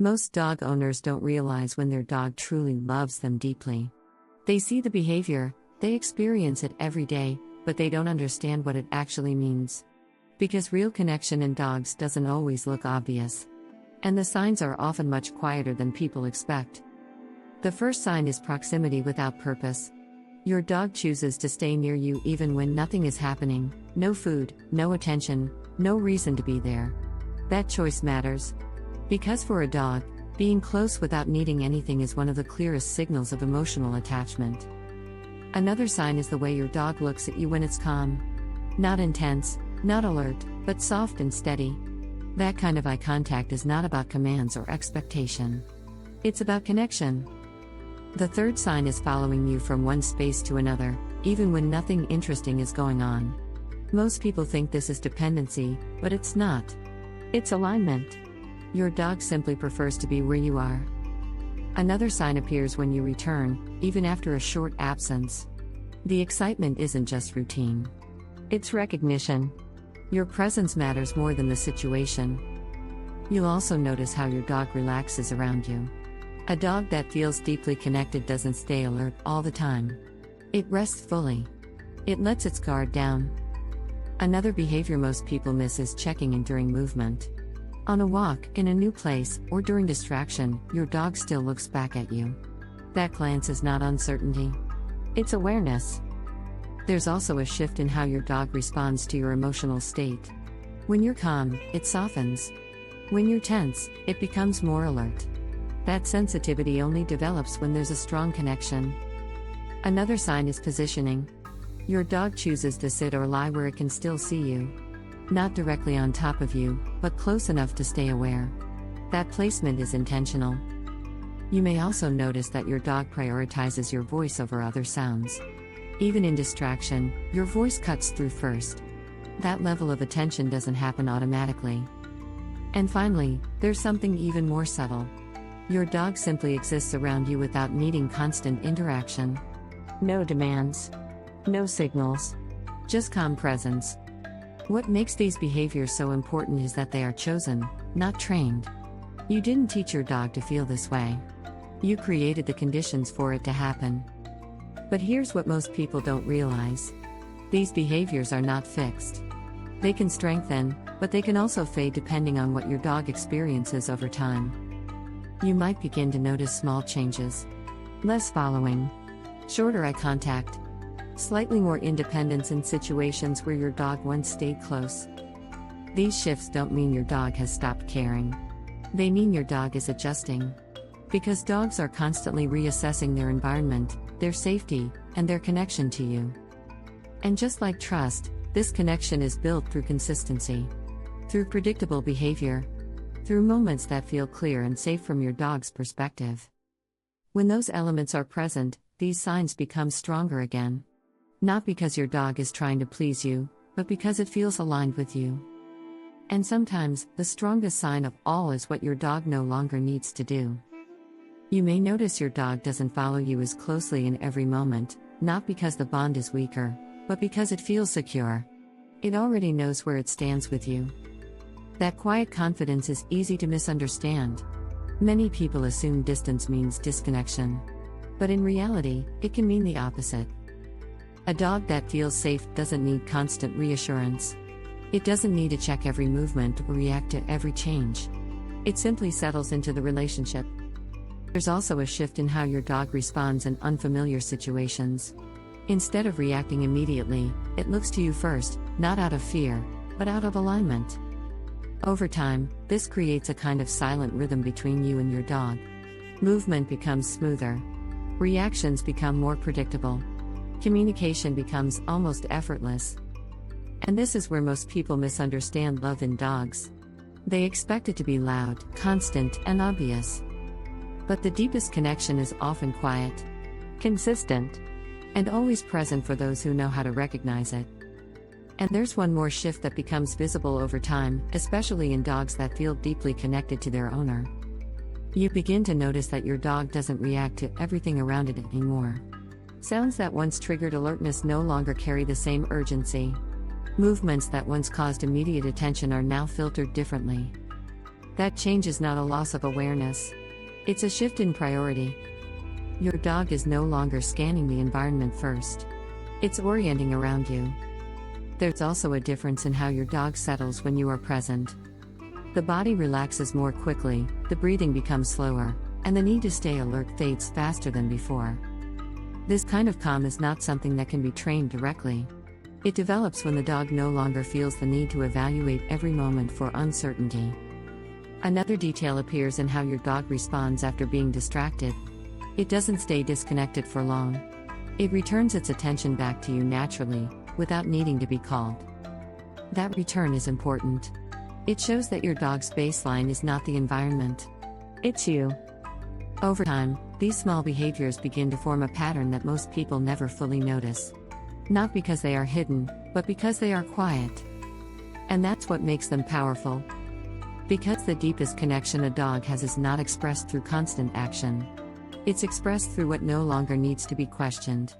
Most dog owners don't realize when their dog truly loves them deeply. They see the behavior, they experience it every day, but they don't understand what it actually means. Because real connection in dogs doesn't always look obvious. And the signs are often much quieter than people expect. The first sign is proximity without purpose. Your dog chooses to stay near you even when nothing is happening, no food, no attention, no reason to be there. That choice matters. Because for a dog, being close without needing anything is one of the clearest signals of emotional attachment. Another sign is the way your dog looks at you when it's calm. Not intense, not alert, but soft and steady. That kind of eye contact is not about commands or expectation. It's about connection. The third sign is following you from one space to another, even when nothing interesting is going on. Most people think this is dependency, but it's not. It's alignment. Your dog simply prefers to be where you are. Another sign appears when you return, even after a short absence. The excitement isn't just routine. It's recognition. Your presence matters more than the situation. You'll also notice how your dog relaxes around you. A dog that feels deeply connected doesn't stay alert all the time. It rests fully. It lets its guard down. Another behavior most people miss is checking in during movement. On a walk, in a new place, or during distraction, your dog still looks back at you. That glance is not uncertainty. It's awareness. There's also a shift in how your dog responds to your emotional state. When you're calm, it softens. When you're tense, it becomes more alert. That sensitivity only develops when there's a strong connection. Another sign is positioning. Your dog chooses to sit or lie where it can still see you. Not directly on top of you, but close enough to stay aware. That placement is intentional. You may also notice that your dog prioritizes your voice over other sounds. Even in distraction, your voice cuts through first. That level of attention doesn't happen automatically. And finally, there's something even more subtle. Your dog simply exists around you without needing constant interaction. No demands. No signals. Just calm presence. What makes these behaviors so important is that they are chosen, not trained. You didn't teach your dog to feel this way. You created the conditions for it to happen. But here's what most people don't realize. These behaviors are not fixed. They can strengthen, but they can also fade depending on what your dog experiences over time. You might begin to notice small changes. Less following. Shorter eye contact. Slightly more independence in situations where your dog once stayed close. These shifts don't mean your dog has stopped caring. They mean your dog is adjusting. Because dogs are constantly reassessing their environment, their safety, and their connection to you. And just like trust, this connection is built through consistency. Through predictable behavior. Through moments that feel clear and safe from your dog's perspective. When those elements are present, these signs become stronger again. Not because your dog is trying to please you, but because it feels aligned with you. And sometimes, the strongest sign of all is what your dog no longer needs to do. You may notice your dog doesn't follow you as closely in every moment, not because the bond is weaker, but because it feels secure. It already knows where it stands with you. That quiet confidence is easy to misunderstand. Many people assume distance means disconnection. But in reality, it can mean the opposite. A dog that feels safe doesn't need constant reassurance. It doesn't need to check every movement or react to every change. It simply settles into the relationship. There's also a shift in how your dog responds in unfamiliar situations. Instead of reacting immediately, it looks to you first, not out of fear, but out of alignment. Over time, this creates a kind of silent rhythm between you and your dog. Movement becomes smoother. Reactions become more predictable. Communication becomes almost effortless. And this is where most people misunderstand love in dogs. They expect it to be loud, constant, and obvious. But the deepest connection is often quiet, consistent, and always present for those who know how to recognize it. And there's one more shift that becomes visible over time, especially in dogs that feel deeply connected to their owner. You begin to notice that your dog doesn't react to everything around it anymore. Sounds that once triggered alertness no longer carry the same urgency. Movements that once caused immediate attention are now filtered differently. That change is not a loss of awareness. It's a shift in priority. Your dog is no longer scanning the environment first. It's orienting around you. There's also a difference in how your dog settles when you are present. The body relaxes more quickly, the breathing becomes slower, and the need to stay alert fades faster than before. This kind of calm is not something that can be trained directly. It develops when the dog no longer feels the need to evaluate every moment for uncertainty. Another detail appears in how your dog responds after being distracted. It doesn't stay disconnected for long. It returns its attention back to you naturally, without needing to be called. That return is important. It shows that your dog's baseline is not the environment. It's you. Over time, these small behaviors begin to form a pattern that most people never fully notice. Not because they are hidden, but because they are quiet. And that's what makes them powerful. Because the deepest connection a dog has is not expressed through constant action. It's expressed through what no longer needs to be questioned.